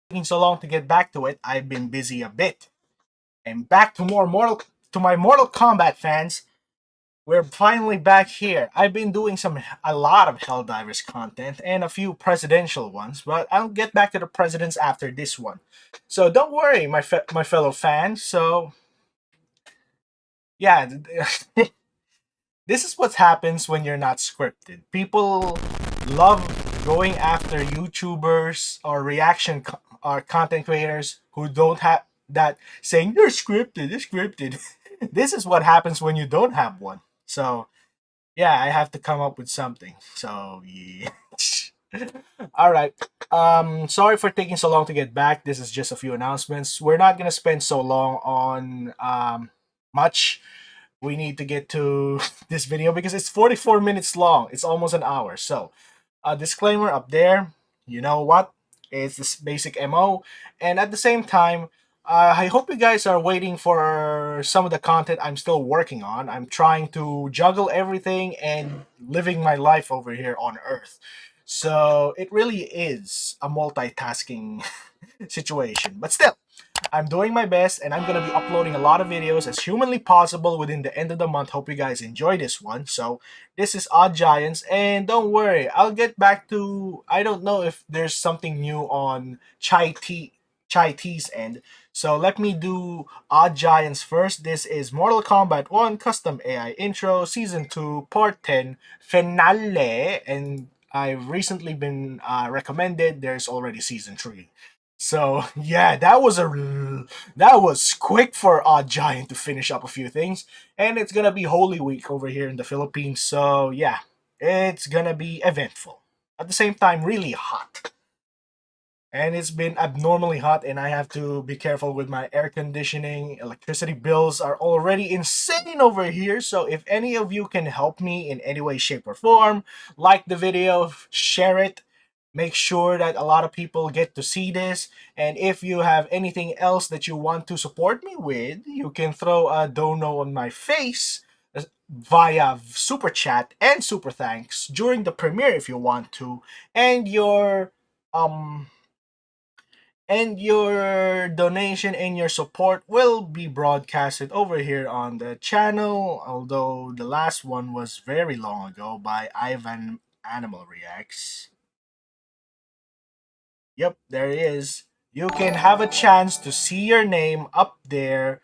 Taking so long to get back to it, I've been busy a bit. And back to my Mortal Kombat fans. We're finally back here. I've been doing a lot of Helldivers content and a few presidential ones, but I'll get back to the presidents after this one. So don't worry, my fellow fans. So yeah, this is what happens when you're not scripted. People love going after YouTubers or or content creators who don't have that saying they're scripted. This is what happens when you don't have one. So yeah, I have to come up with something. So yeah. All right. Sorry for taking so long to get back. This is just a few announcements. We're not gonna spend so long on much. We need to get to this video because it's 44 minutes long. It's almost an hour. So, a disclaimer up there. You know what? It's this basic MO. And at the same time, I hope you guys are waiting for some of the content I'm still working on. I'm trying to juggle everything and living my life over here on Earth. So, it really is a multitasking situation. But still, I'm doing my best and I'm going to be uploading a lot of videos as humanly possible within the end of the month. Hope you guys enjoy this one. So this is Odd Giants, and don't worry, I'll get back to, I don't know if there's something new on Chai T's end. So let me do Odd Giants first. This is Mortal Kombat 1 Custom AI Intro Season 2 Part 10 Finale, and I've recently been recommended. There's already Season 3. So yeah, that was quick for Odd Giant to finish up a few things, and it's gonna be Holy Week over here in the Philippines. So yeah, it's gonna be eventful. At the same time, really hot, and it's been abnormally hot, and I have to be careful with my air conditioning. Electricity bills are already insane over here. So if any of you can help me in any way, shape, or form, like the video, share it, make sure that a lot of people get to see this. And if you have anything else that you want to support me with, you can throw a dono on my face via super chat and super thanks during the premiere if you want to. And um your donation and your support will be broadcasted over here on the channel, although the last one was very long ago by Ivan Animal Reacts. Yep, there it is. You can have a chance to see your name up there.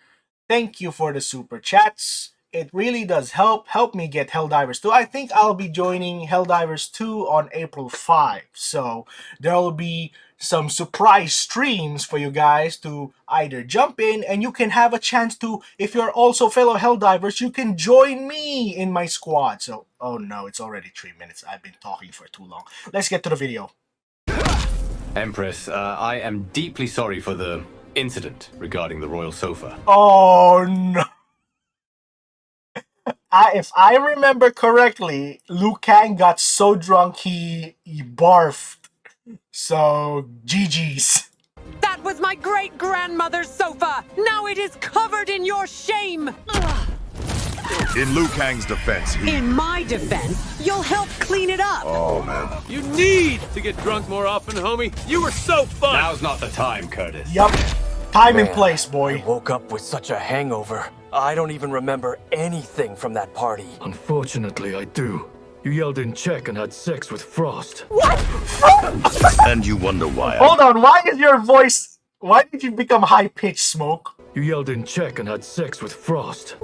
Thank you for the super chats. It really does help me get Helldivers 2. I think I'll be joining Helldivers 2 on April 5. So there'll be some surprise streams for you guys to either jump in, and you can have a chance to, if you're also fellow Helldivers, you can join me in my squad. So, oh no, it's already 3 minutes. I've been talking for too long. Let's get to the video. Empress, I am deeply sorry for the incident regarding the royal sofa. Oh no. If I remember correctly, Liu Kang got so drunk he barfed. So, GG's. That was my great-grandmother's sofa! Now it is covered in your shame! In Liu Kang's defense, In my defense, you'll help clean it up! Oh, man. You need to get drunk more often, homie. You were so fun. Now's not the time, Curtis. Yup. Time and place, boy. I woke up with such a hangover. I don't even remember anything from that party. Unfortunately, I do. You yelled in check and had sex with Frost. And you wonder why Hold on, why did you become high-pitched, Smoke? You yelled in check and had sex with Frost.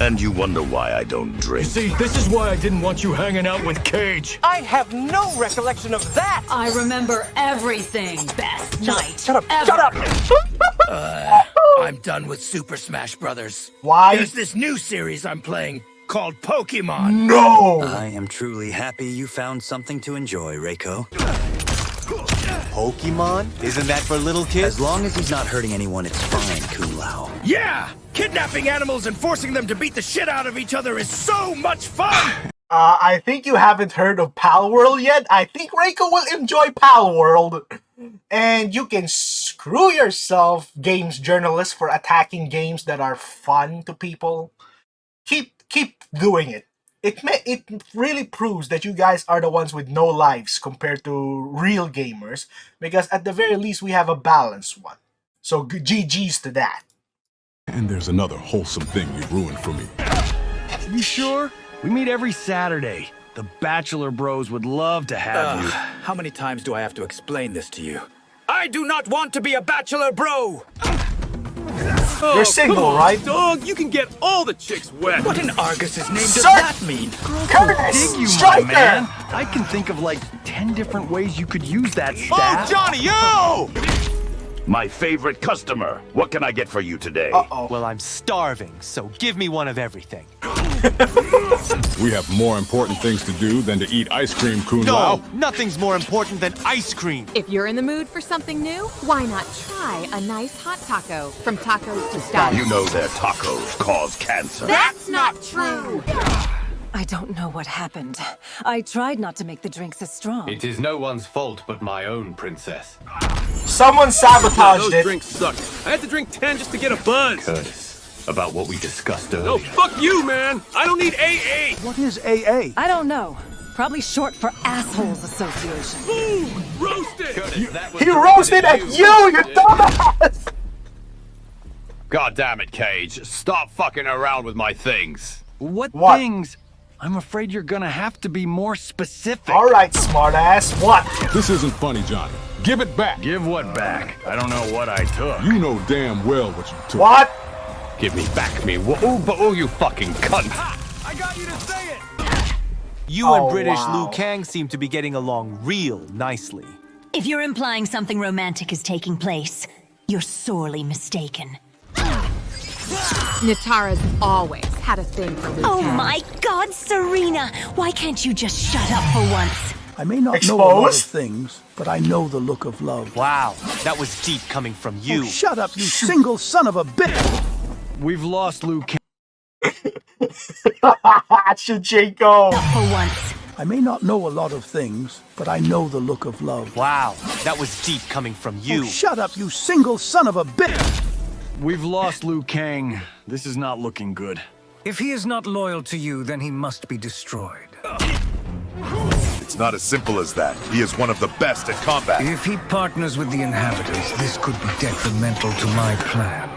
And you wonder why I don't drink. See, this is why I didn't want you hanging out with Cage. I have no recollection of that! I remember everything. Best night. Shut up! Ever. Shut up! I'm done with Super Smash Brothers. Why? There's this new series I'm playing called Pokemon. No! I am truly happy you found something to enjoy, Reiko. Pokemon? Isn't that for little kids? As long as he's not hurting anyone, it's fine, Kung Lao. Yeah! Kidnapping animals and forcing them to beat the shit out of each other is so much fun! I think you haven't heard of Pal World yet. I think Reiko will enjoy Pal World. And you can screw yourself, games journalists, for attacking games that are fun to people. Keep doing it. it really proves that you guys are the ones with no lives compared to real gamers, because at the very least we have a balanced one. So GG's to that. And there's another wholesome thing you've ruined for me. You sure? We meet every Saturday. The Bachelor Bros would love to have you. How many times do I have to explain this to you? I do not want to be a Bachelor Bro! Oh, You're single, come on, right? dog, you can get all the chicks wet. What in Argus's name does Sir! that mean? Curtis! Dig you, my Striker! man. I can think of like 10 different ways you could use that staff. Johnny, you! My favorite customer. What can I get for you today? Uh-oh. Well, I'm starving, so give me one of everything. We have more important things to do than to eat ice cream, Kun No, Lao. nothing's more important than ice cream. If you're in the mood for something new, why not try a nice hot taco from Tacos to Status? You know their tacos cause cancer. That's not true! I don't know what happened. I tried not to make the drinks as strong. It is no one's fault but my own, princess. Someone sabotaged Those it. drinks suck. I had to drink 10 just to get a buzz. Curtis, about what we discussed earlier. No, fuck you, man. I don't need AA. What is AA? I don't know. Probably short for Assholes Association. Boom! Roasted! Curtis, that was He directed roasted at you dumbass! God damn it, Cage. Stop fucking around with my things. What What? I'm afraid you're gonna have to be more specific. Alright, smartass. What? This isn't funny, Johnny. Give it back. Give what back? I don't know what I took. You know damn well what you took. What? Give me back me. Oh, you fucking cunt. I got you to say it! You Oh, and British wow. Liu Kang seem to be getting along real nicely. If you're implying something romantic is taking place, you're sorely mistaken. Natara's always had a thing for Liu Oh Kang. my God, Serena! Why can't you just shut up for once? I may not know a lot of Exposed? things, but I know the look of love. Wow, that was deep coming from you. Shut up, you single son of a bitch! We've lost Liu Kang. Shijinko. For once. I may not know a lot of things, but I know the look of love. Wow, that was deep coming from you. Shut up, you single son of a bitch! We've lost Liu Kang. This is not looking good. If he is not loyal to you, then he must be destroyed. It's not as simple as that. He is one of the best at combat. If he partners with the inhabitants, this could be detrimental to my plan.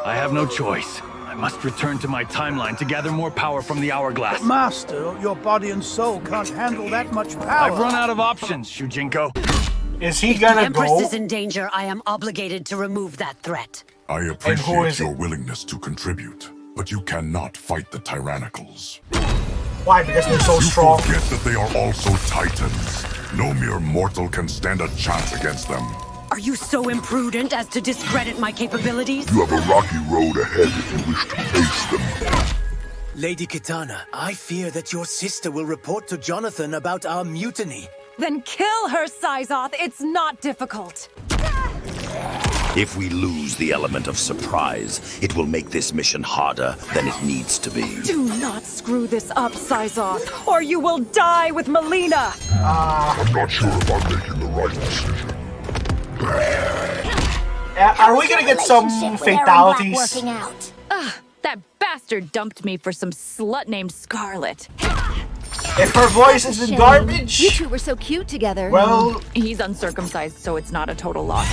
I have no choice. I must return to my timeline to gather more power from the hourglass. Master, your body and soul can't handle that much power. I've run out of options, Shujinko. Is he The gonna Empress go? is in danger. I am obligated to remove that threat. I who appreciate is your it? willingness to contribute, but you cannot fight the Tyrannicals. Why? Because they're so You strong. forget that they are also Titans. No mere mortal can stand a chance against them. Are you so imprudent as to discredit my capabilities? You have a rocky road ahead if you wish to face them. Lady Kitana, I fear that your sister will report to Jonathan about our mutiny. Then kill her, Sizoth. It's not difficult. If we lose the element of surprise, it will make this mission harder than it needs to be. Do not screw this up, Sizoth, or you will die with Melina. I'm not sure if I'm making the right decision. Are we gonna get some fatalities? Ugh, that bastard dumped me for some slut named Scarlet. If her voice isn't Shame. garbage, You two were so cute together. Well- he's uncircumcised, so it's not a total loss.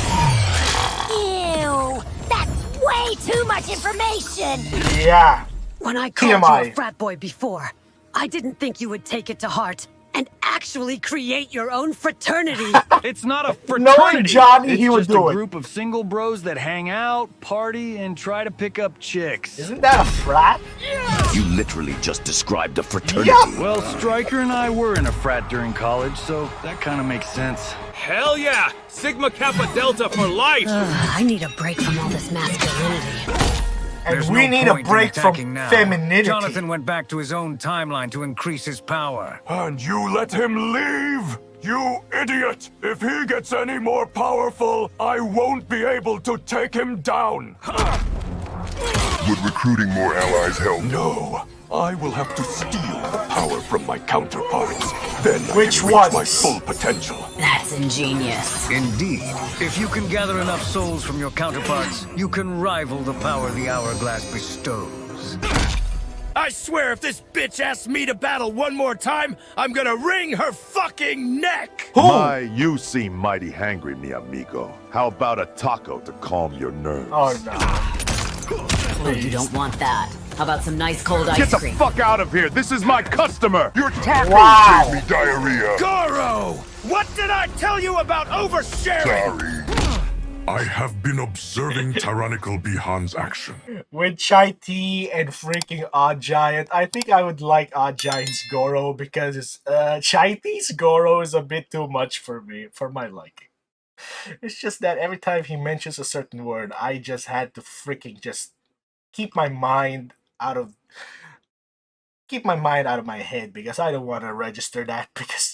Ew! That's way too much information! yeah. When I called you TMI. a frat boy before, I didn't think you would take it to heart and actually create your own fraternity. It's not a Knowing fraternity. Johnny, it's he would just do a it. group of single bros that hang out, party, and try to pick up chicks. Isn't that a frat? You literally just described a fraternity. Well, Stryker and I were in a frat during college, so that kind of makes sense. Hell yeah! Sigma Kappa Delta for life! I need a break from all this masculinity. And There's we no need a point in break from attacking now. femininity. Jonathan went back to his own timeline to increase his power. And you let him leave? You idiot! If he gets any more powerful, I won't be able to take him down! Would recruiting more allies help? No. I will have to steal the power from my counterparts. Then I Which can reach ones? my full potential. That's ingenious. Indeed. If you can gather enough souls from your counterparts, you can rival the power the hourglass bestows. I swear if this bitch asks me to battle one more time, I'm gonna wring her fucking neck! My, you seem mighty hangry, mi amigo. How about a taco to calm your nerves? Oh no. Oh, you don't want that. How about some nice cold ice Get the cream? fuck out of here! This is my customer! Your tacos Wow. gave me diarrhea! Goro! What did I tell you about oversharing? Sorry. I have been observing tyrannical Bihan's action. With Chai Tea and freaking Odd Giant, I think I would like Odd Giant's Goro because Chai Tea's Goro is a bit too much for me, for my liking. It's just that every time he mentions a certain word, I just had to freaking just keep my mind out of my head because I don't want to register that because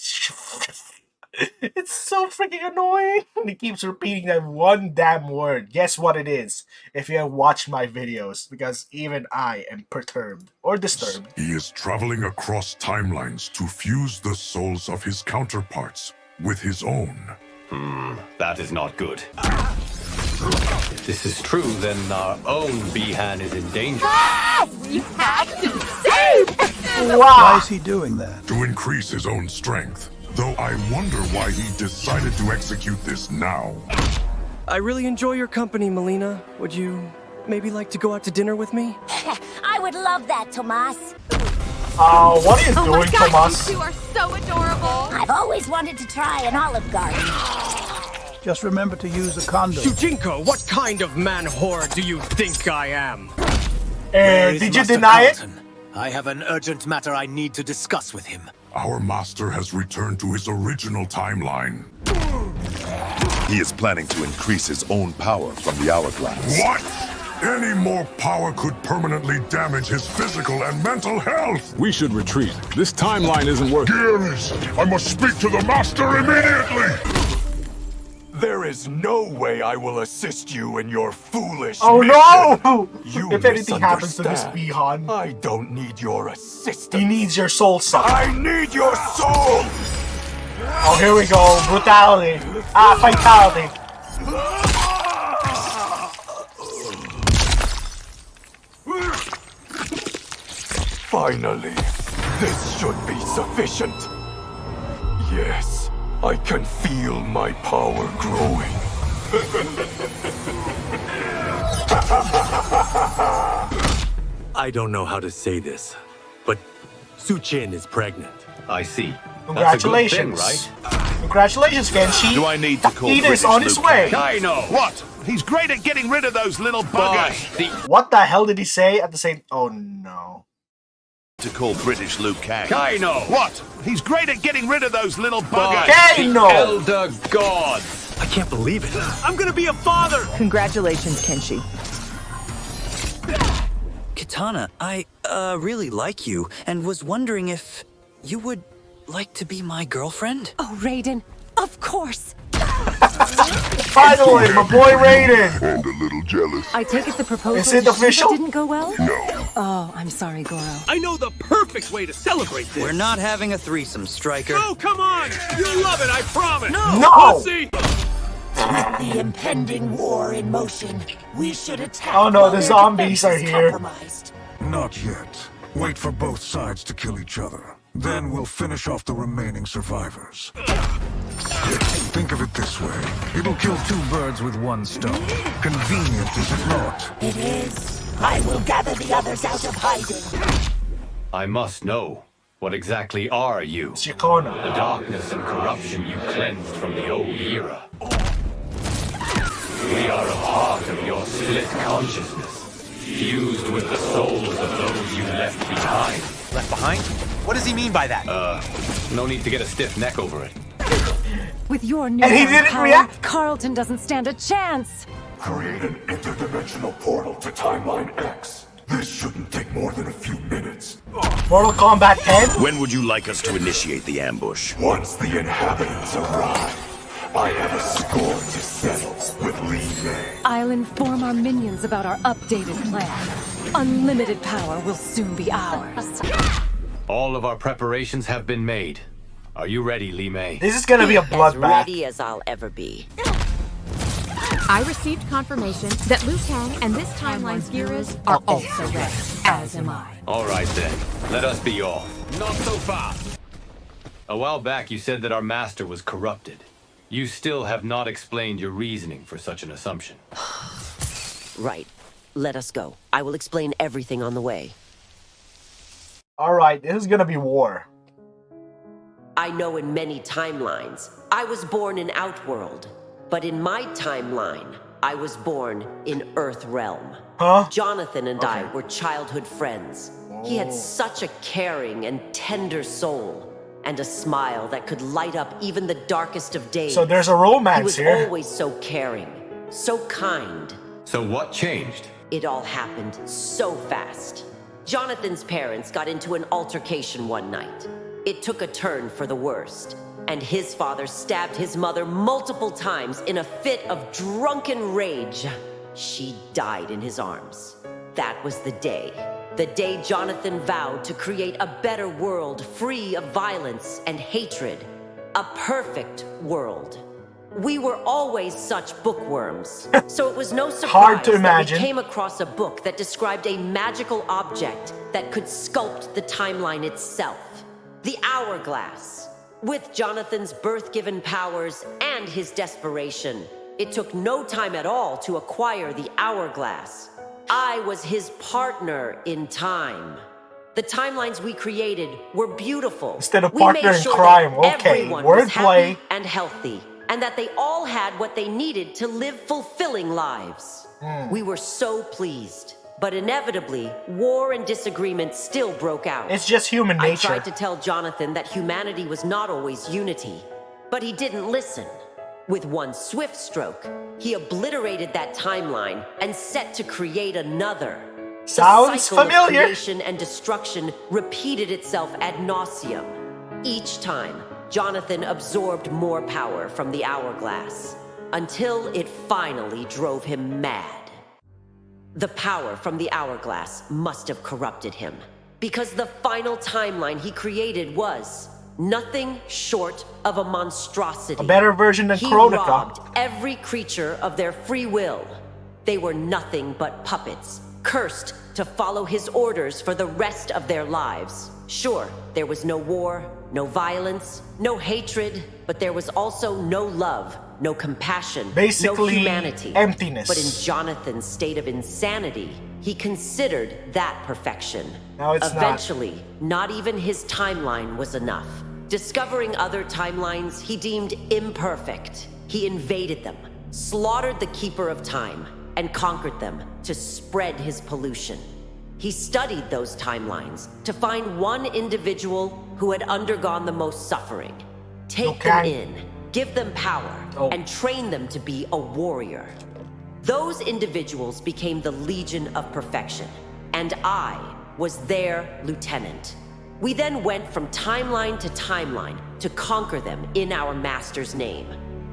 it's so freaking annoying. He keeps repeating that one damn word. Guess what it is? If you have watched my videos, because even I am perturbed or disturbed. He is traveling across timelines to fuse the souls of his counterparts with his own. That is not good. If this is true, then our own Bihan is in danger. We have to save him! Why is he doing that? To increase his own strength. Though I wonder why he decided to execute this now. I really enjoy your company, Melina. Would you maybe like to go out to dinner with me? I would love that, Tomas. What are you doing, my God, Tomas? you two are so adorable. I've always wanted to try an Olive Garden. Just remember to use a condom. Shujinko, what kind of man whore do you think I am? Did you deny it? I have an urgent matter I need to discuss with him. Our master has returned to his original timeline. He is planning to increase his own power from the hourglass. What? Any more power could permanently damage his physical and mental health. We should retreat. This timeline isn't working. Gears, I must speak to the master immediately. There is no way I will assist you in your foolish Oh mission. no! You If anything happens to this misunderstand. Bihan, I don't need your assistance. he needs your soul suck. I need your soul! Oh, here we go. Brutality. Fatality. Finally, this should be sufficient. Yes, I can feel my power growing. I don't know how to say this, but Suchin is pregnant. I see. Congratulations. That's a good thing, right? Congratulations, Genshi. Do I need to call Ida is British on his Luke way. I know. What? He's great at getting rid of those little buggers. What the hell did he say at the same... Oh no. To call British Luke Kang. Kaino! What? He's great at getting rid of those little buggers. Kaino! Elder God! I can't believe it. I'm gonna be a father! Congratulations, Kenshi. Katana, I really like you and was wondering if you would like to be my girlfriend? Oh, Raiden, of course. Finally, my boy Raiden. And a little jealous. I take it the proposal Is it to Shiva official? didn't go well? No. Oh, I'm sorry, Goro. I know the perfect way to celebrate this. We're not having a threesome, Striker. Oh, come on! You'll love it, I promise! No! Pussy! With the impending war in motion, we should attack. Oh no, while the their zombies are defense is here. compromised. Not yet. Wait for both sides to kill each other. Then we'll finish off the remaining survivors. Think of it this way. It'll kill two birds with one stone. Convenient, is it not? It is. I will gather the others out of hiding. I must know. What exactly are you? Chikona. The darkness and corruption you cleansed from the old era. We are a part of your split consciousness, fused with the souls of those you left behind. Left behind? What does he mean by that? No need to get a stiff neck over it. With your new And he didn't power, react? Carlton doesn't stand a chance. Create an interdimensional portal to Timeline X. This shouldn't take more than a few minutes. Mortal Kombat 10? When would you like us to initiate the ambush? Once the inhabitants arrive, I have a score to settle with Li Mei. I'll inform our minions about our updated plan. Unlimited power will soon be ours. All of our preparations have been made. Are you ready, Li Mei? This is gonna be a As bloodbath. ready as I'll ever be. I received confirmation that Liu Kang and this timeline's heroes are also ready, as am I. All right then, let us be off. Not so fast! A while back you said that our master was corrupted. You still have not explained your reasoning for such an assumption. Right. Let us go. I will explain everything on the way. Alright, this is gonna be war. I know in many timelines, I was born in Outworld. But in my timeline, I was born in Earthrealm. Huh? Jonathan and I were childhood friends. He had such a caring and tender soul, and a smile that could light up even the darkest of days. So there's a romance here. He was always so caring, so kind. So what changed? It all happened so fast. Jonathan's parents got into an altercation one night. It took a turn for the worst, and his father stabbed his mother multiple times in a fit of drunken rage. She died in his arms. That was the day Jonathan vowed to create a better world free of violence and hatred. A perfect world. We were always such bookworms, so it was no surprise that we came across a book that described a magical object that could sculpt the timeline itself. The Hourglass. With Jonathan's birth-given powers and his desperation, it took no time at all to acquire the Hourglass. I was his partner in time. The timelines we created were beautiful. Instead of partner in crime, okay, wordplay. And healthy, and that they all had what they needed to live fulfilling lives. We were so pleased. But inevitably, war and disagreement still broke out. It's just human nature. I tried to tell Jonathan that humanity was not always unity, but he didn't listen. With one swift stroke, he obliterated that timeline and set to create another. Sounds the cycle familiar. Of creation and destruction repeated itself ad nauseum. Each time, Jonathan absorbed more power from the Hourglass, until it finally drove him mad. The power from the Hourglass must have corrupted him, because the final timeline he created was nothing short of a monstrosity. A better version than He Chronica. robbed every creature of their free will. They were nothing but puppets, cursed to follow his orders for the rest of their lives. Sure, there was no war, no violence, no hatred, but there was also no love, no compassion, basically, no humanity. Emptiness. But in Jonathan's state of insanity, he considered that perfection. No, it's Eventually, not even his timeline was enough. Discovering other timelines he deemed imperfect, he invaded them, slaughtered the Keeper of Time, and conquered them to spread his pollution. He studied those timelines to find one individual who had undergone the most suffering. Take them in, give them power, and train them to be a warrior. Those individuals became the Legion of Perfection, and I was their lieutenant. We then went from timeline to timeline to conquer them in our master's name.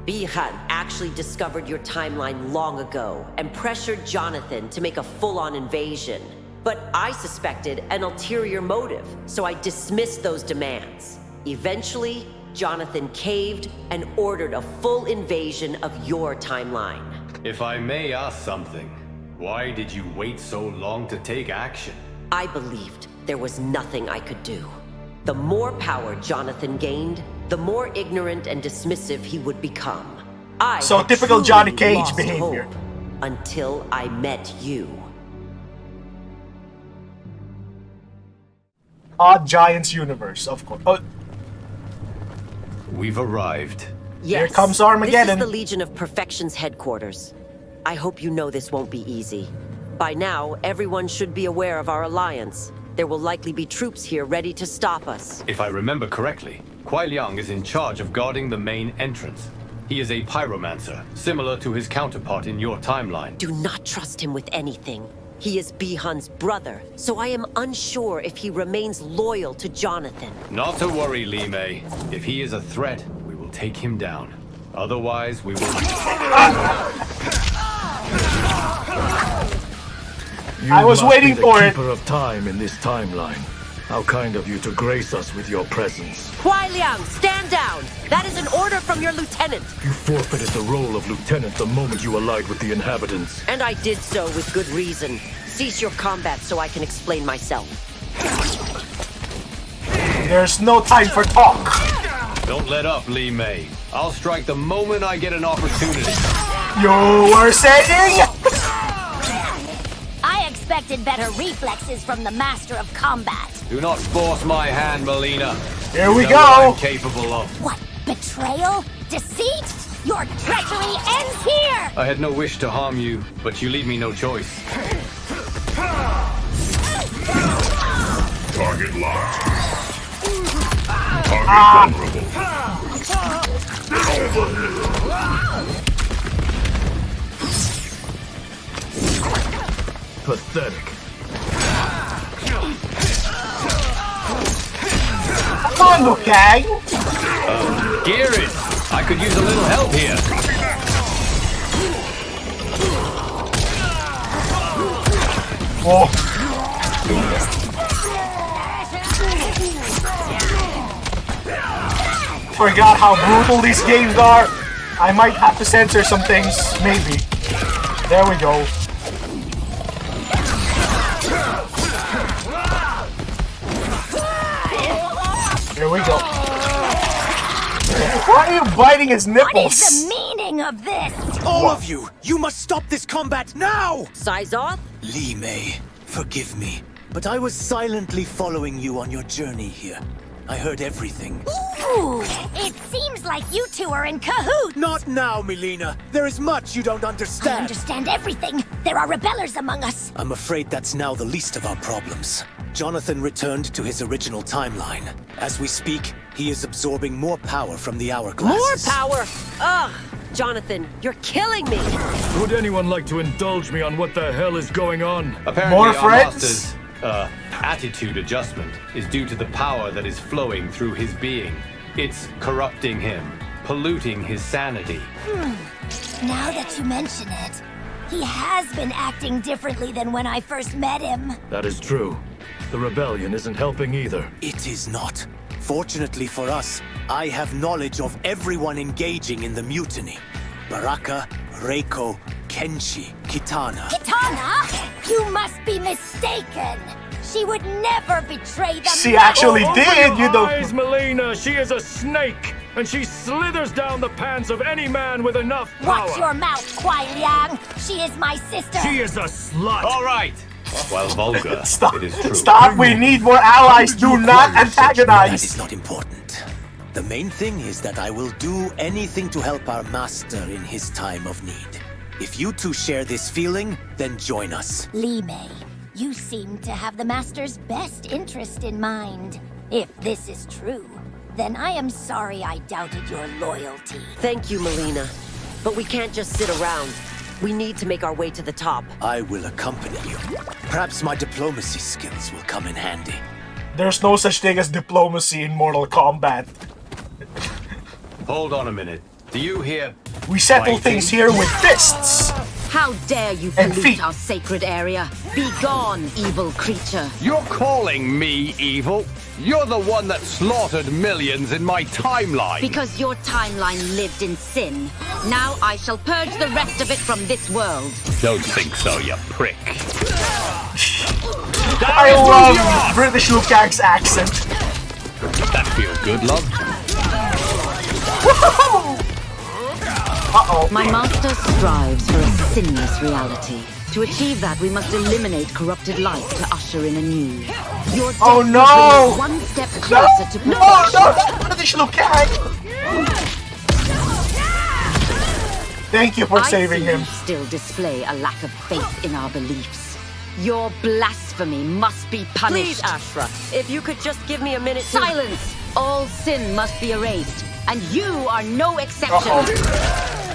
Bihan actually discovered your timeline long ago and pressured Jonathan to make a full-on invasion. But I suspected an ulterior motive, so I dismissed those demands. Eventually, Jonathan caved and ordered a full invasion of your timeline. If I may ask something, why did you wait so long to take action? I believed there was nothing I could do. The more power Jonathan gained, the more ignorant and dismissive he would become. So typical Johnny Cage behavior. Hope until I met you. Odd Giants universe, of course. Oh. We've arrived. Yes, here comes Armageddon. This is the Legion of Perfection's headquarters. I hope you know this won't be easy. By now, everyone should be aware of our alliance. There will likely be troops here ready to stop us. If I remember correctly, Kuai Liang is in charge of guarding the main entrance. He is a pyromancer, similar to his counterpart in your timeline. Do not trust him with anything. He is Bihan's brother, so I am unsure if he remains loyal to Jonathan. Not to worry, Li Mei. If he is a threat, we will take him down. Otherwise, we will... I was waiting for it. Keeper of time in this timeline. How kind of you to grace us with your presence. Huai Liang, stand down! That is an order from your lieutenant! You forfeited the role of lieutenant the moment you allied with the inhabitants. And I did so with good reason. Cease your combat so I can explain myself. There's no time for talk! Don't let up, Li Mei. I'll strike the moment I get an opportunity. You were saying? I expected better reflexes from the master of combat. Do not force my hand, Melina. Here we You know go! what I'm capable of. What? Betrayal? Deceit? Your treachery ends here! I had no wish to harm you, but you leave me no choice. Target locked. Target vulnerable. Get over here! Pathetic. Come on, Liu Kang! Gearin, I could use a little help here. Oh. Forgot how brutal these games are. I might have to censor some things, maybe. There we go. Here we go. Why are you biting his nipples? What is the meaning of this? All of you! You must stop this combat now! Sizoth? Li Mei, forgive me, but I was silently following you on your journey here. I heard everything. Ooh, it seems like you two are in cahoots. Not now, Melina. There is much you don't understand. I understand everything. There are rebellers among us. I'm afraid that's now the least of our problems. Jonathan returned to his original timeline. As we speak, he is absorbing more power from the hourglasses. More power? Ugh! Jonathan, you're killing me! Would anyone like to indulge me on what the hell is going on? Apparently More our friends? master's, attitude adjustment is due to the power that is flowing through his being. It's corrupting him, polluting his sanity. Now that you mention it, he has been acting differently than when I first met him. That is true. The rebellion isn't helping either. It is not. Fortunately for us, I have knowledge of everyone engaging in the mutiny. Baraka, Reiko, Kenshi, Kitana. Kitana? You must be mistaken. She would never betray the She actually did, you know. Eyes, Melina, she is a snake, and she slithers down the pants of any man with enough power. Watch your mouth, Huai Liang. She is my sister. She is a slut. All right. While vulgar, Stop. it is true. Stop, we need more allies. Do not That antagonize. is not important. The main thing is that I will do anything to help our master in his time of need. If you two share this feeling, then join us. Li Mei, you seem to have the master's best interest in mind. If this is true, then I am sorry I doubted your loyalty. Thank you, Melina. But we can't just sit around. We need to make our way to the top. I will accompany you. Perhaps my diplomacy skills will come in handy. There's no such thing as diplomacy in Mortal Kombat. Hold on a minute. Do you hear? We settle fighting? things here with fists. How dare you And pollute feet. our sacred area? Be gone, evil creature. You're calling me evil? You're the one that slaughtered millions in my timeline. Because your timeline lived in sin. Now I shall purge the rest of it from this world. Don't think so, you prick. I love British Liu Kang's accent. That feels good, love. Uh-oh. My master strives for a sinless reality. To achieve that, we must eliminate corrupted light to usher in a new. Your death Oh will no! bring us one step closer to No, perfection. no, that's British Liu Kang! Thank you for saving I see him. you still display a lack of faith in our beliefs. Your blasphemy must be Please, punished. Ashra, if you could just give me a minute to... Silence! All sin must be erased, and you are no exception.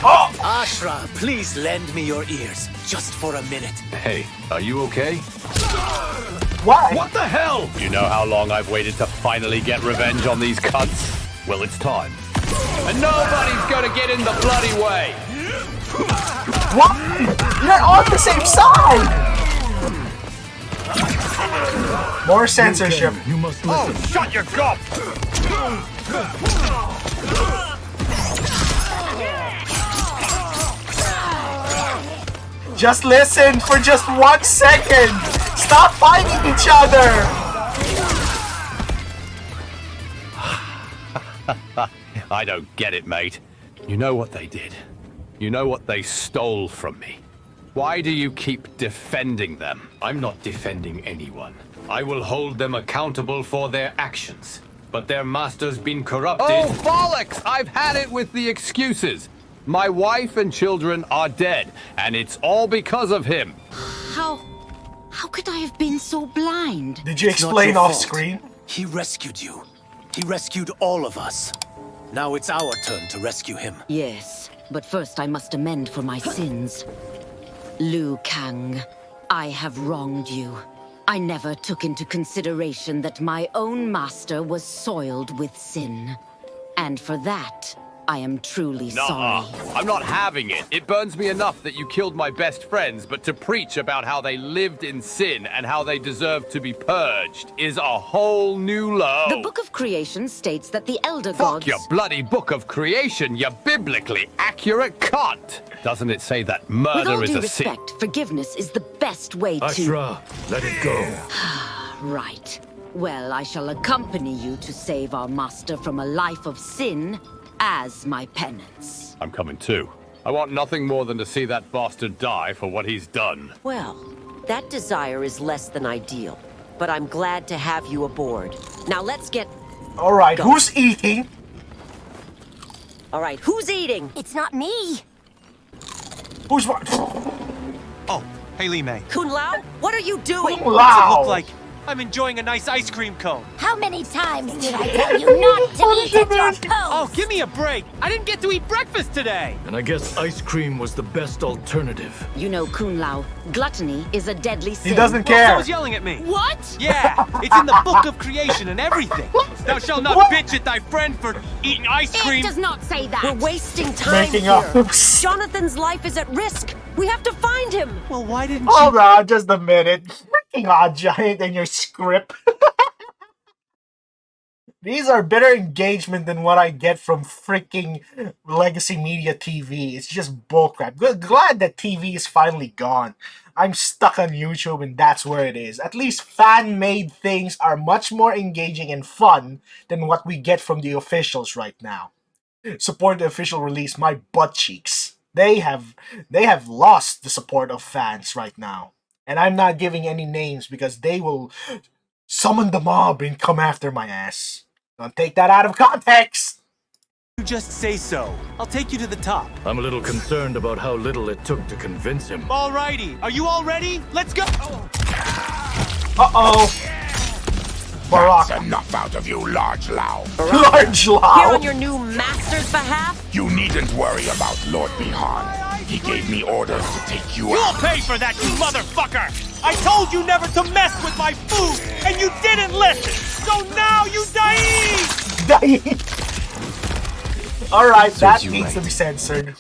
Oh! Ashra, please lend me your ears, just for a minute. Hey, are you okay? Why? What the hell? You know how long I've waited to finally get revenge on these cunts? Well, it's time. And nobody's gonna get in the bloody way! What? You're on the same side! More censorship. You must listen. Oh, shut your gob! Just listen for just 1 second. Stop fighting each other. I don't get it, mate. You know what they did. You know what they stole from me. Why do you keep defending them? I'm not defending anyone. I will hold them accountable for their actions. But their master's been corrupted. Oh, bollocks! I've had it with the excuses. My wife and children are dead, and it's all because of him. How could I have been so blind? Did you explain off screen? He rescued you. He rescued all of us. Now it's our turn to rescue him. Yes, but first I must amend for my sins. Liu Kang, I have wronged you. I never took into consideration that my own master was soiled with sin. And for that, I am truly sorry. I'm not having it. It burns me enough that you killed my best friends, but to preach about how they lived in sin and how they deserve to be purged is a whole new low. The Book of Creation states that the Elder Fuck Gods... your bloody Book of Creation, you biblically accurate cunt! Doesn't it say that With murder all is due a sin? respect, forgiveness is the best way to... Ashra, let it go. Right. Well, I shall accompany you to save our master from a life of sin as my penance. I'm coming too. I want nothing more than to see that bastard die for what he's done. Well, that desire is less than ideal, but I'm glad to have you aboard. Now let's get... All right, going. who's eating? All right, who's eating? It's not me. Who's what? Oh, hey, Li Mei. Kun Lao, what are you doing? Kung What's it Lao. look like? I'm enjoying a nice ice cream cone. How many times did I tell you not to eat at your post? Oh, give me a break. I didn't get to eat breakfast today. And I guess ice cream was the best alternative. You know, Kun Lao, gluttony is a deadly sin. He doesn't Well, care. someone's yelling at me. What? Yeah, it's in the Book of Creation and everything. Thou shalt not bitch at thy friend for eating ice cream. It does not say that. We're wasting time Making here. up. Jonathan's life is at risk. We have to find him. Well, why didn't Hold on, just a minute. Freaking Odd Giant and your script. These are better engagement than what I get from freaking legacy media TV. It's just bullcrap. Glad that TV is finally gone. I'm stuck on YouTube and that's where it is. At least fan-made things are much more engaging and fun than what we get from the officials right now. Support the official release, my butt cheeks. They have lost the support of fans right now. And I'm not giving any names because they will summon the mob and come after my ass. Don't take that out of context! you just say so? I'll take you to the top. I'm a little concerned about how little it took to convince him. Alrighty, are you all ready? Let's go! Uh-oh! Barack. That's enough out of you, Large Lao. Large Here Lao! on your new master's behalf? You needn't worry about Lord Bihan. He gave me orders to take you You'll out. pay for that, you motherfucker! I told you never to mess with my food, and you didn't listen! So now you die! Alright, that Serves you needs right. to be censored.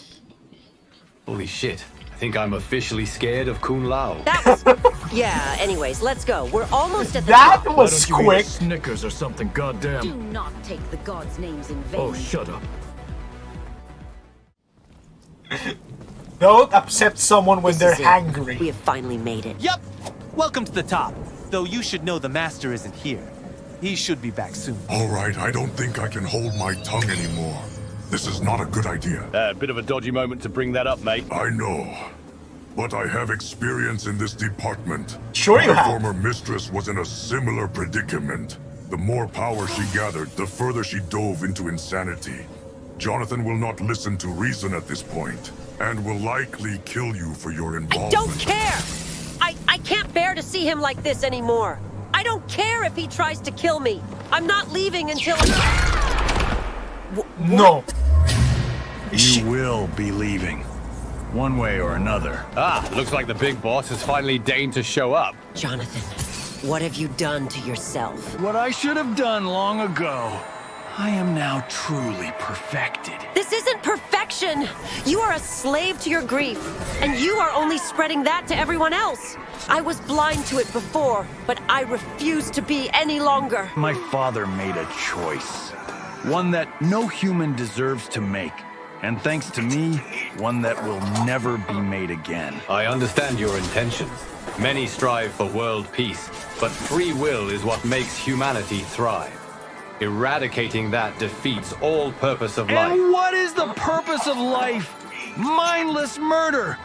Holy shit. I think I'm officially scared of Kun Lao. That was... Yeah, anyways, let's go. We're almost at the That top. was Why don't you eat a quick. Snickers or something, goddamn. Do not take the gods' names in vain. Oh, shut up. Don't upset someone when This they're is it. hangry. We have finally made it. Yep! Welcome to the top. Though you should know the master isn't here. He should be back soon. All right, I don't think I can hold my tongue anymore. This is not a good idea. Bit of a dodgy moment to bring that up, mate. I know. But I have experience in this department. Sure you My have. former mistress was in a similar predicament. The more power she gathered, the further she dove into insanity. Jonathan will not listen to reason at this point, and will likely kill you for your I involvement. don't care! I can't bear to see him like this anymore. I don't care if he tries to kill me. I'm not leaving until... No. You will be leaving. One way or another. Ah, looks like the big boss has finally deigned to show up. Jonathan, what have you done to yourself? What I should have done long ago. I am now truly perfected. This isn't perfection! You are a slave to your grief, and you are only spreading that to everyone else. I was blind to it before, but I refuse to be any longer. My father made a choice. One that no human deserves to make. And thanks to me, one that will never be made again. I understand your intentions. Many strive for world peace, but free will is what makes humanity thrive. Eradicating that defeats all purpose of life. And what is the purpose of life? Mindless murder!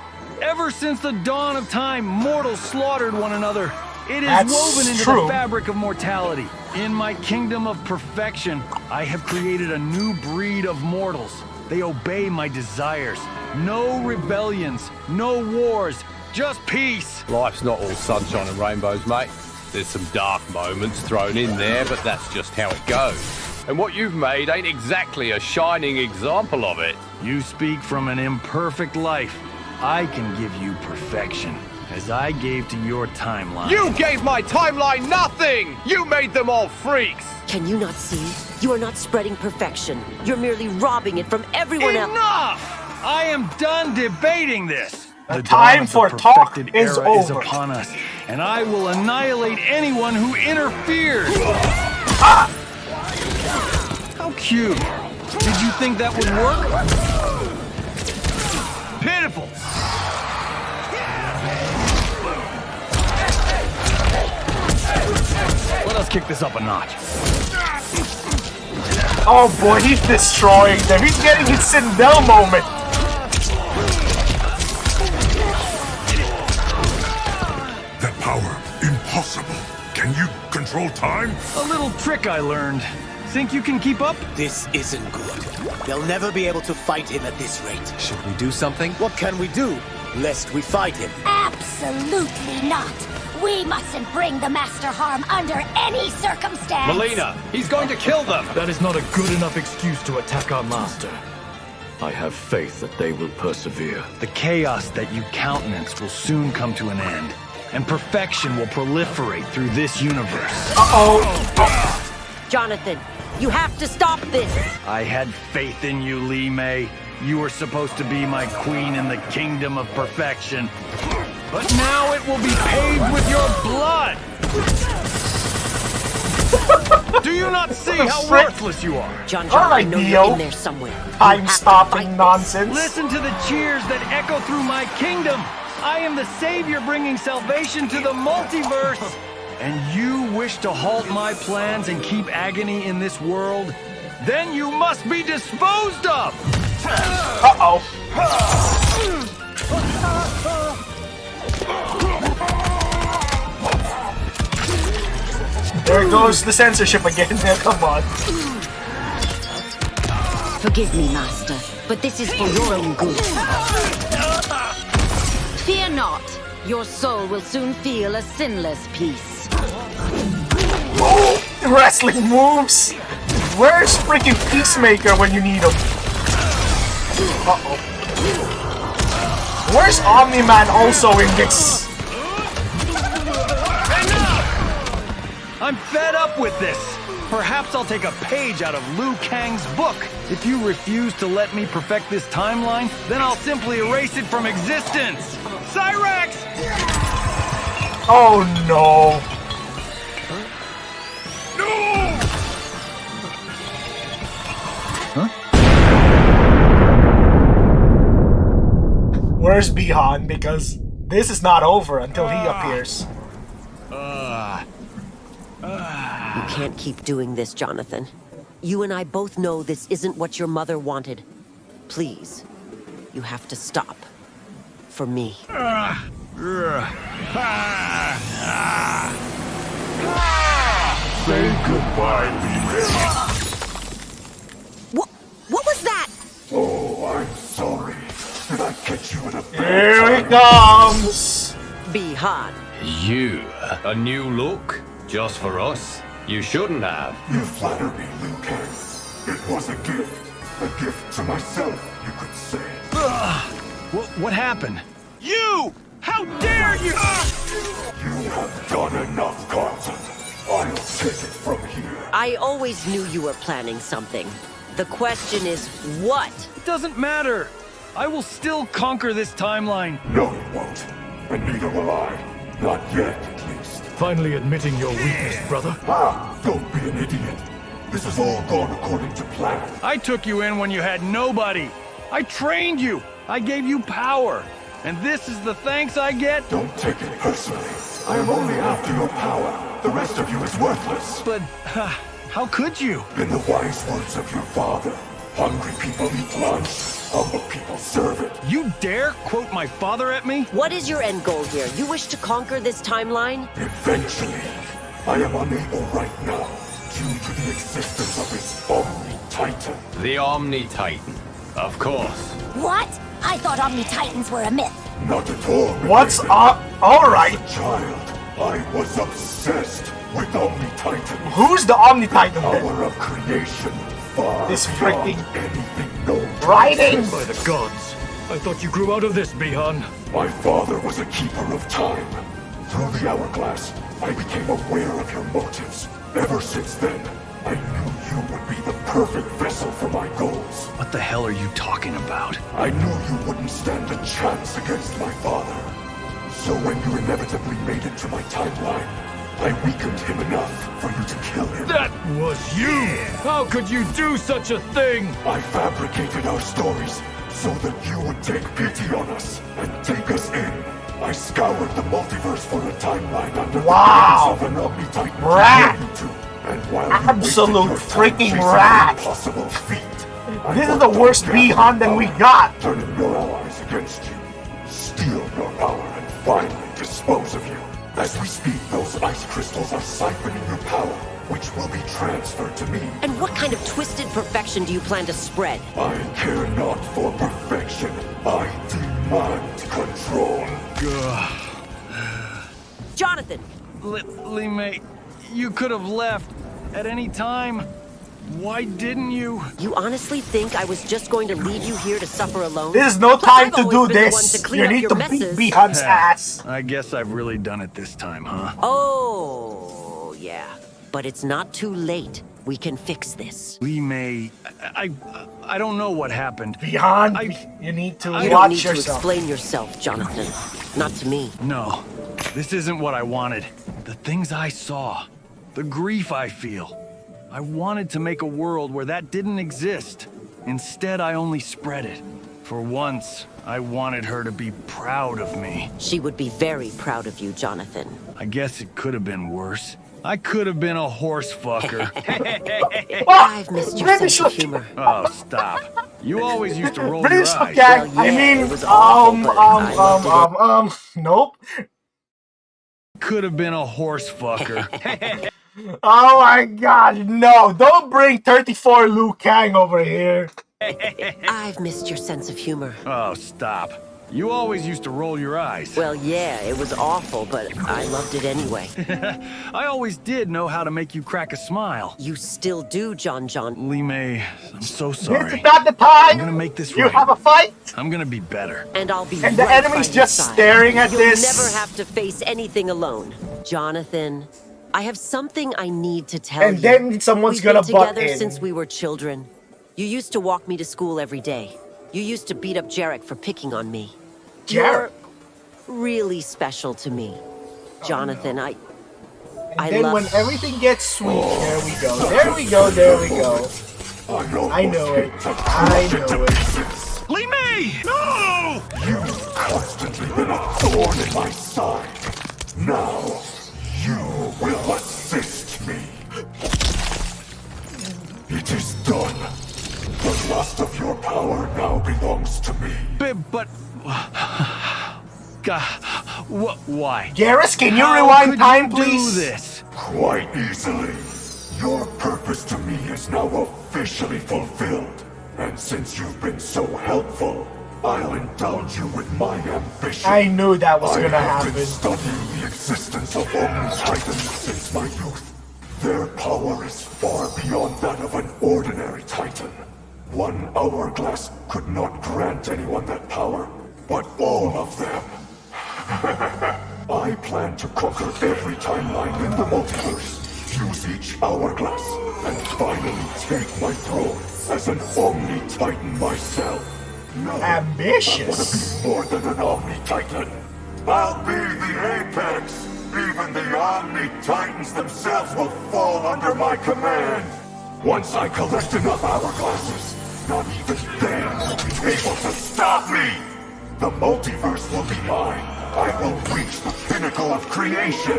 Ever since the dawn of time, mortals slaughtered one another. It is woven into the fabric of mortality. In my kingdom of perfection, I have created a new breed of mortals. They obey my desires. No rebellions, no wars, just peace. Life's not all sunshine and rainbows, mate. There's some dark moments thrown in there, but that's just how it goes. And what you've made ain't exactly a shining example of it. You speak from an imperfect life. I can give you perfection, as I gave to your timeline. You gave my timeline nothing! You made them all freaks! Can you not see? You are not spreading perfection. You're merely robbing it from everyone else. Enough! I am done debating this. The time for talk is over. Is upon us, and I will annihilate anyone who interferes. Ah! How cute. Did you think that would work? Pitiful. Let us kick this up a notch. Oh boy, he's destroying them. He's getting his Sindel moment. That power, impossible. Can you control time? A little trick I learned. Think you can keep up? This isn't good. They'll never be able to fight him at this rate. Should we do something? What can we do, lest we fight him? Absolutely not. We mustn't bring the Master harm under any circumstance. Melina, he's going to kill them. That is not a good enough excuse to attack our master. I have faith that they will persevere. The chaos that you countenance will soon come to an end, and perfection will proliferate through this universe. Jonathan, you have to stop this. I had faith in you, Li Mei. You were supposed to be my queen in the kingdom of perfection. But now it will be paved with your blood! Do you not see how worthless you are? John, I know you're in there somewhere. Time-stopping nonsense. Listen to the cheers that echo through my kingdom. I am the savior bringing salvation to the multiverse. And you wish to halt my plans and keep agony in this world? Then you must be disposed of! Uh-oh. There goes the censorship again. Come on. Forgive me, Master, but this is for your own good. Fear not. Your soul will soon feel a sinless peace. Oh, wrestling moves. Where's freaking Peacemaker when you need him? Uh-oh. Where's Omni-Man also in this? I'm fed up with this. Perhaps I'll take a page out of Liu Kang's book. If you refuse to let me perfect this timeline, then I'll simply erase it from existence. Cyrex! Oh no. Where's Bihan? Because this is not over until he appears. You can't keep doing this, Jonathan. You and I both know this isn't what your mother wanted. Please, you have to stop. For me. Say goodbye, Li Mei. What was that? Oh, I'm sorry. Did I catch you in a bad Here he comes! Bihan. You? A new look? Just for us? You shouldn't have. You flatter me, Liu Kang. It was a gift. A gift to myself, you could say. What happened? You! How dare you! You have done enough, Carlton. I'll take it from here. I always knew you were planning something. The question is, what? It doesn't matter. I will still conquer this timeline. No, you won't. And neither will I. Not yet, at least. Finally admitting your weakness, brother. Ah, don't be an idiot. This has all gone according to plan. I took you in when you had nobody. I trained you. I gave you power. And this is the thanks I get? Don't take it personally. I am only after your power. The rest of you is worthless. But how could you? In the wise words of your father, hungry people eat lunch, humble people serve it. You dare quote my father at me? What is your end goal here? You wish to conquer this timeline? Eventually. I am unable right now, due to the existence of this Omni-Titan. The Omni-Titan, of course. What? I thought Omni-Titans were a myth. Not at all. What's up? Alright. As a child, I was obsessed with Omni-Titan. Who's the Omni-Titan then? Power of creation. Far This freaking anything known. writing. By the gods. I thought you grew out of this, Bihan. My father was a keeper of time. Through the hourglass, I became aware of your motives. Ever since then, I knew you would be the perfect vessel for my goals. What the hell are you talking about? I knew you wouldn't stand a chance against my father. So when you inevitably made it to my timeline, I weakened him enough for you to kill him. That was you! How could you do such a thing? I fabricated our stories so that you would take pity on us and take us in. I scoured the multiverse for a timeline under the guise of an Omni-Titan Rat! And while Absolute freaking rat! Impossible feat, This is the worst Bihan we got! Turning your allies against you, steal your power, and finally dispose of you. As we speak, those ice crystals are siphoning your power, which will be transferred to me. And what kind of twisted perfection do you plan to spread? I care not for perfection. I demand control. Jonathan! Li Mei, you could have left at any time. Why didn't you? You honestly think I was just going to leave you here to suffer alone? There's no Plus, time I've to always do been the one this. clean You up need your to beat messes. Bihan's ass. I guess I've really done it this time, huh? Oh, yeah. But it's not too late. We can fix this. Li Mei, I don't know what happened. Bihan, you need to You don't watch need to yourself. explain yourself, Jonathan. Not to me. No, this isn't what I wanted. The things I saw, the grief I feel. I wanted to make a world where that didn't exist. Instead, I only spread it. For once, I wanted her to be proud of me. She would be very proud of you, Jonathan. I guess it could have been worse. I could have been a horse fucker. I've missed your sense of humor. Oh, stop. You always used to roll your British eyes. gang. Well, I yeah, mean, it was awful, but I loved it. nope. Could have been a horse fucker. Oh my god, no. Don't bring 34 Liu Kang over here. I've missed your sense of humor. Oh, stop. You always used to roll your eyes. Well, yeah, it was awful, but I loved it anyway. I always did know how to make you crack a smile. You still do, John. Li Mei, I'm so sorry. This is not the time. I'm gonna make this You right. have a fight. I'm gonna be better. And I'll be And the right enemy's by your just side. staring at You'll this. never have to face anything alone. Jonathan, I have something I need to tell you. And then someone's We've gonna been butt together in. since we were children. You used to walk me to school every day. You used to beat up Jarek for picking on me. Jarek? You're really special to me. Jonathan, I And then love... when everything gets sweet, there we go. There we go, there we go. I know it. I know it. Li Mei! No! You've constantly been a thorn in my side. Now, you will assist me. It is done. The last of your power now belongs to me. But... God, why? Garrus, can you How rewind could time, you please? do this? Quite easily. Your purpose to me is now officially fulfilled. And since you've been so helpful, I'll indulge you with my ambition. I knew that was gonna I have happen. been studying the existence of Omni-Titans since my youth. Their power is far beyond that of an ordinary Titan. One hourglass could not grant anyone that power, but all of them. I plan to conquer every timeline in the multiverse, fuse each hourglass and finally take my throne as an Omni-Titan myself. No, ambitious. I want to be more than an Omni-Titan. I'll be the apex. Even the Omni-Titans themselves will fall under my command. Once I collect enough hourglasses, not even they will be able to stop me. The multiverse will be mine. I will reach the pinnacle of creation.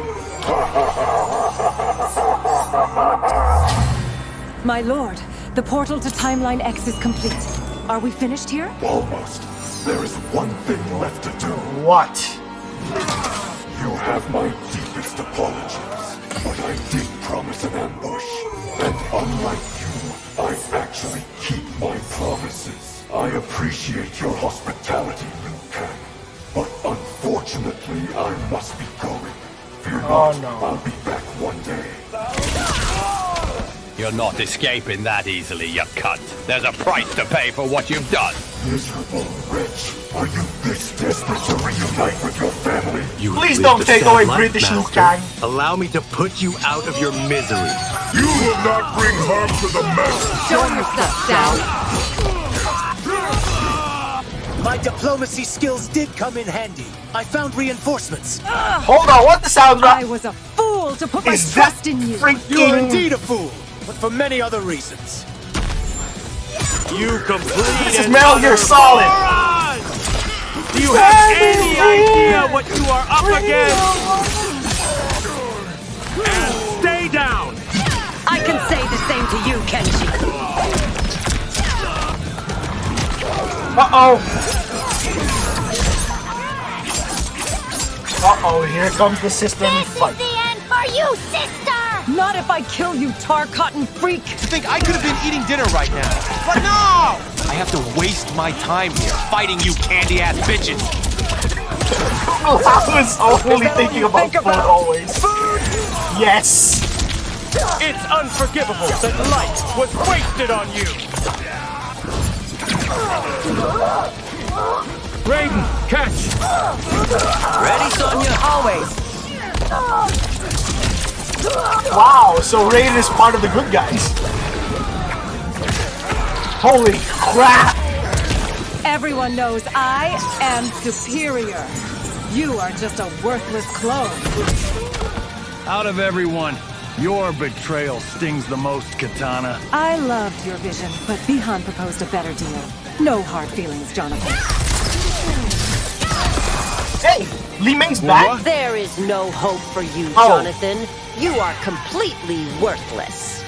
My lord, the portal to Timeline X is complete. Are we finished here? Almost. There is one thing left to do. What? You have my deepest apologies, but I did promise an ambush. And unlike you, I actually keep my promises. I appreciate your hospitality, Liu Kang. But unfortunately, I must be going. Fear not, I'll be back one day. You're not escaping that easily, you cunt. There's a price to pay for what you've done. Miserable wretch. Are you this desperate to reunite with your family? Please don't take away British Liu Kang. Allow me to put you out of your misery. You will not bring harm to the master. Show yourself, Shao. My diplomacy skills did come in handy. I found reinforcements. Hold on, what the sound? I was a fool to put my trust in you. You're indeed a fool, but for many other reasons. You complete. This is Metal Gear Solid. Do you have any idea what you are up against? And stay down. I can say the same to you, Kenshi. Here comes the sister fight. The end for you, sister! Not if I kill you, tar cotton freak! You think I could have been eating dinner right now? But no! I have to waste my time here fighting you candy-ass bitches. I was only thinking about food always. Food? Yes! It's unforgivable that life was wasted on you! Raiden, catch! Ready, Sonya? Always. Wow, so Raiden is part of the good guys. Holy crap! Everyone knows I am superior. You are just a worthless clone. Out of everyone, your betrayal stings the most, Katana. I loved your vision, but Bihan proposed a better deal. No hard feelings, Jonathan. Hey, Li Ming's back. There is no hope for you, Jonathan. You are completely worthless.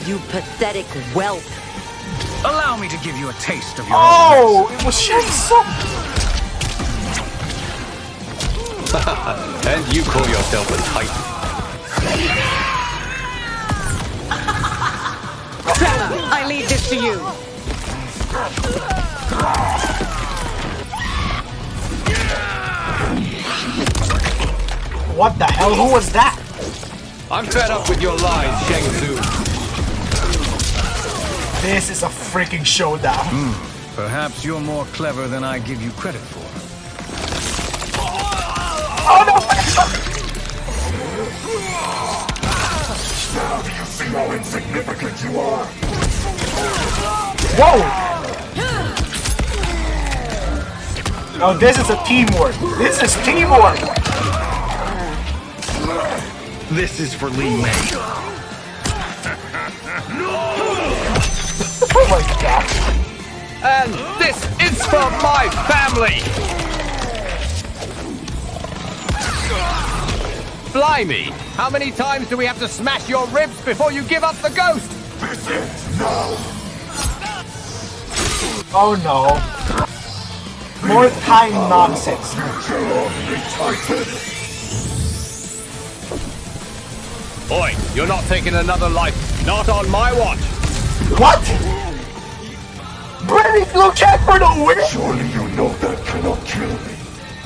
You pathetic whelp. Allow me to give you a taste of your it was Shinso. And you call yourself a Titan? Trevor, I leave this to you. What the hell? Who was that? I'm fed up with your lies, Shang Tsung. This is a freaking showdown. Perhaps you're more clever than I give you credit for. Oh no! Now do you see how insignificant you are? Whoa! Oh, this is a teamwork. This is teamwork. This is for Li Mei. Oh my god. And this is for my family! Blimey! How many times do we have to smash your ribs before you give up the ghost? This ends now. Oh no. More time nonsense. Oi, you're not taking another life. Not on my watch. What? Bring Liu Kang for the win? Surely you know that cannot kill me.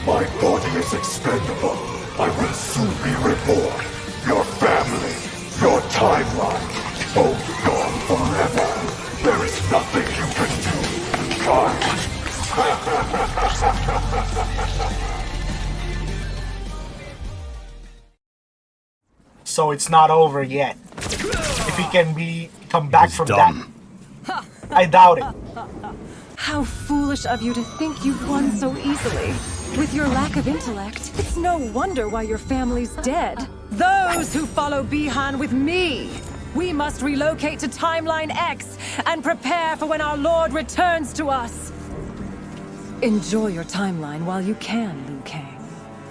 My body is expendable. I will soon be reborn. Your family, your timeline, both gone forever. There is nothing you can do. so it's not over yet. If he can come back from dumb. that. I doubt it. How foolish of you to think you've won so easily. With your lack of intellect, it's no wonder why your family's dead. Those who follow Bihan with me, we must relocate to Timeline X and prepare for when our Lord returns to us. Enjoy your timeline while you can, Liu Kang.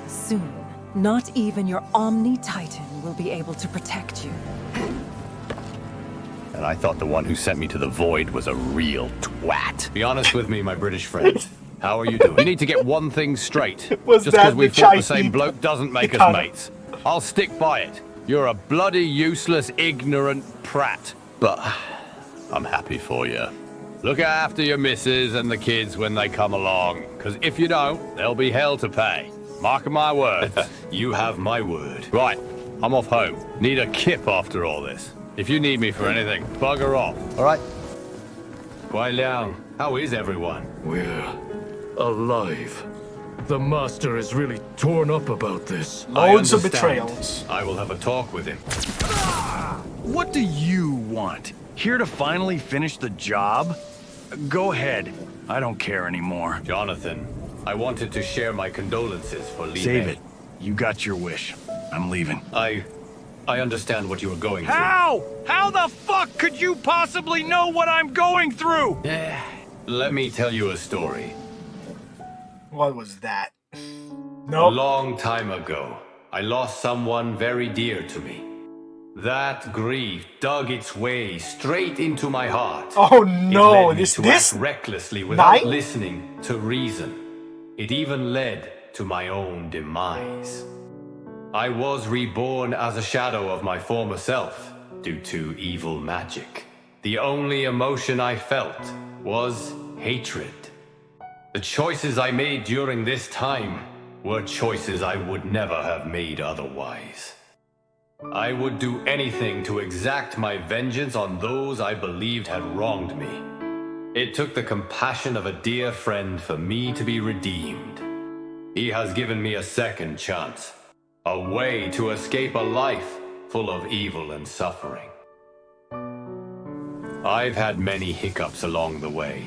Soon, not even your Omni-Titan will be able to protect you. And I thought the one who sent me to the void was a real twat. Be honest with me, my British friend. How are you doing? You need to get one thing straight. Was Just because that we the fought the Chinese same bloke doesn't make us katana? mates. I'll stick by it. You're a bloody useless, ignorant prat. But I'm happy for you. Look after your missus and the kids when they come along. Because if you don't, there'll be hell to pay. Mark my words. You have my word. Right, I'm off home. Need a kip after all this. If you need me for anything, bugger off. All right? Guai Liang, how is everyone? We're alive. The Master is really torn up about this. Loads of understand. betrayals. I will have a talk with him. What do you want? Here to finally finish the job? Go ahead. I don't care anymore. Jonathan, I wanted to share my condolences for Li Save Mei. it. You got your wish. I'm leaving. I understand what you were going through. How? How the fuck could you possibly know what I'm going through? Let me tell you a story. What was that? A No. long time ago, I lost someone very dear to me. That grief dug its way straight into my heart. Oh It no, led me this to this act recklessly without night? listening to reason. It even led to my own demise. I was reborn as a shadow of my former self due to evil magic. The only emotion I felt was hatred. The choices I made during this time were choices I would never have made otherwise. I would do anything to exact my vengeance on those I believed had wronged me. It took the compassion of a dear friend for me to be redeemed. He has given me a second chance, a way to escape a life full of evil and suffering. I've had many hiccups along the way,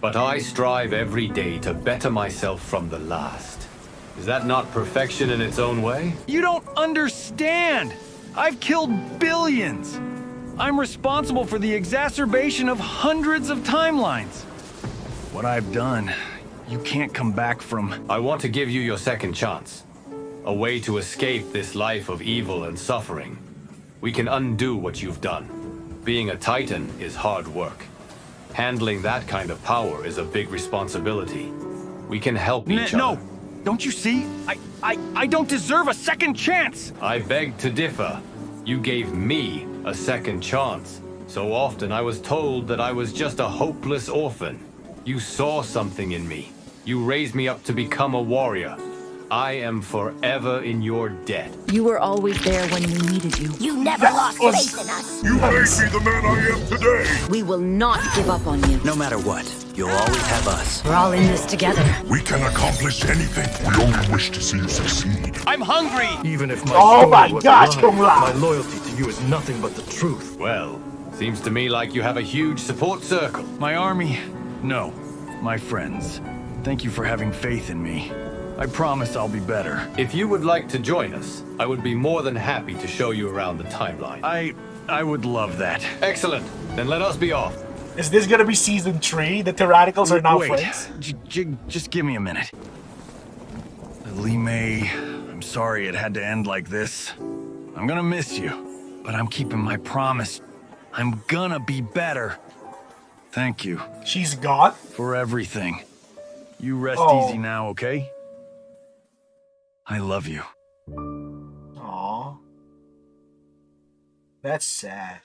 but I strive every day to better myself from the last. Is that not perfection in its own way? You don't understand! I've killed billions! I'm responsible for the exacerbation of hundreds of timelines. What I've done, you can't come back from. I want to give you your second chance. A way to escape this life of evil and suffering. We can undo what you've done. Being a Titan is hard work. Handling that kind of power is a big responsibility. We can help each other. No! Don't you see? I don't deserve a second chance! I beg to differ. You gave me a second chance. So often I was told that I was just a hopeless orphan. You saw something in me. You raised me up to become a warrior. I am forever in your debt. You were always there when we needed you. You never lost faith in us. You made me the man I am today! We will not give up on you. No matter what, you'll always have us. We're all in this together. We can accomplish anything. We only wish to see you succeed. I'm hungry! Even if my Oh story my was gosh, a lie, Kung Lao. my loyalty to you is nothing but the truth. Well, seems to me like you have a huge support circle. My army? No. My friends. Thank you for having faith in me. I promise I'll be better. If you would like to join us, I would be more than happy to show you around the timeline. I would love that. Excellent. Then let us be off. Is this gonna be season 3? The Tyrannicals are now Wait, friends? just give me a minute. Li Mei, I'm sorry it had to end like this. I'm gonna miss you, but I'm keeping my promise. I'm gonna be better. Thank you. She's gone? For everything. You rest easy now, okay? I love you. Aww. That's sad.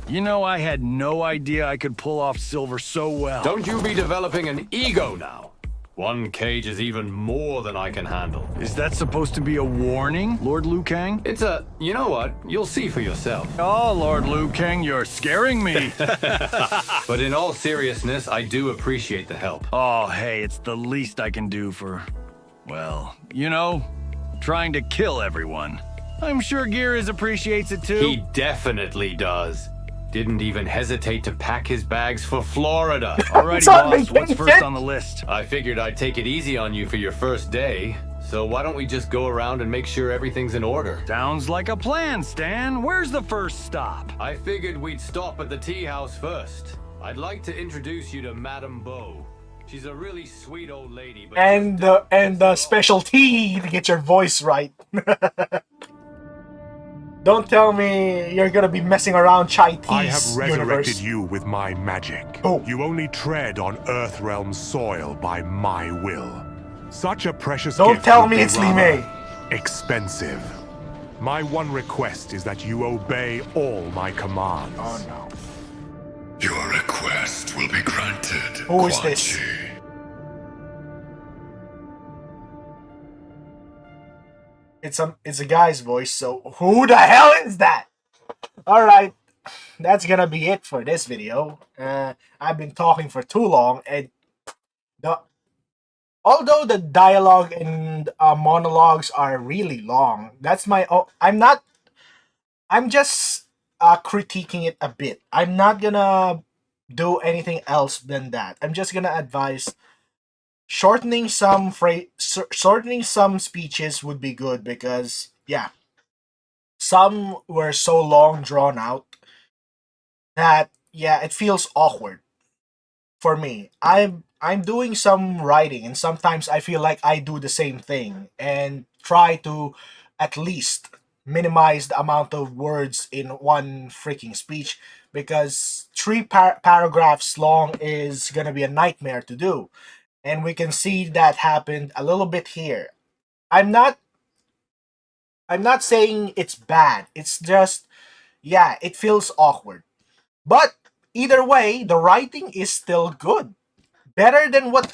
You know, I had no idea I could pull off Silver so well. Don't you be developing an ego now. One cage is even more than I can handle. Is that supposed to be a warning, Lord Liu Kang? It's a... You know what? You'll see for yourself. Oh, Lord Liu Kang, you're scaring me. But in all seriousness, I do appreciate the help. Oh, hey, it's the least I can do for... Well, you know, trying to kill everyone. I'm sure Geras appreciates it too. He definitely does. Didn't even hesitate to pack his bags for Florida. Alrighty, boss, what's first on the list? I figured I'd take it easy on you for your first day. So why don't we just go around and make sure everything's in order? Sounds like a plan, Stan. Where's the first stop? I figured we'd stop at the tea house first. I'd like to introduce you to Madame Beau. She's a really sweet old lady, but and the special tea to get your voice right. Don't tell me you're gonna be messing around Chai Tea's I have resurrected universe. you with my magic. Oh. You only tread on Earthrealm soil by my will. Such a precious Don't gift tell would me be it's Li rather Mei. expensive. My one request is that you obey all my commands. Oh no. Your request will be granted. Who is this? It's a guy's voice, so who the hell is that? Alright, that's gonna be it for this video. I've been talking for too long, and although the dialogue and monologues are really long, that's my I'm just critiquing it a bit. I'm not gonna do anything else than that. I'm just gonna advise shortening some speeches would be good, because yeah, some were so long drawn out that yeah, it feels awkward for me. I'm doing some writing, and sometimes I feel like I do the same thing and try to at least minimize the amount of words in one freaking speech, because three paragraphs long is gonna be a nightmare to do, and we can see that happened a little bit here. I'm not saying it's bad. It's just yeah, it feels awkward. But either way, the writing is still good. Better than what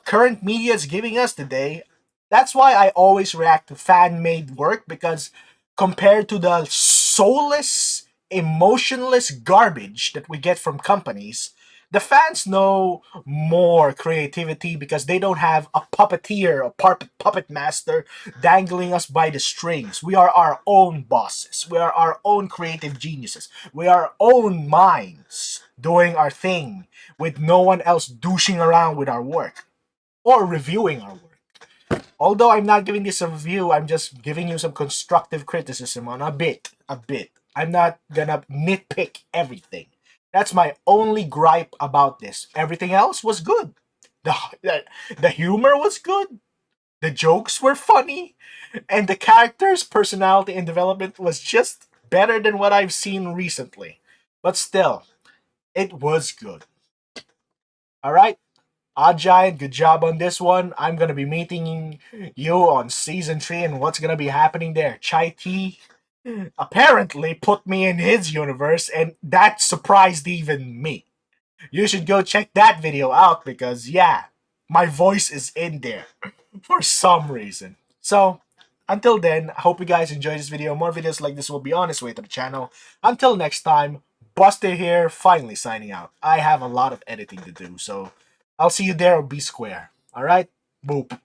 current media is giving us today. That's why I always react to fan-made work, because compared to the soulless, emotionless garbage that we get from companies, the fans know more creativity because they don't have a puppeteer, a puppet master dangling us by the strings. We are our own bosses. We are our own creative geniuses. We are our own minds doing our thing with no one else douching around with our work or reviewing our work. Although I'm not giving this a review, I'm just giving you some constructive criticism on a bit. I'm not gonna nitpick everything. That's my only gripe about this. Everything else was good. The humor was good. The jokes were funny. And the character's personality and development was just better than what I've seen recently. But still, it was good. Alright? Odd Giant, good job on this one. I'm gonna be meeting you on season 3 and what's gonna be happening there. Chai Tea apparently put me in his universe, and that surprised even me. You should go check that video out, because yeah, my voice is in there for some reason. So until then, I hope you guys enjoyed this video. More videos like this will be on its way to the channel. Until next time, Buster here, finally signing out. I have a lot of editing to do, so I'll see you there or be square. Alright? Boop.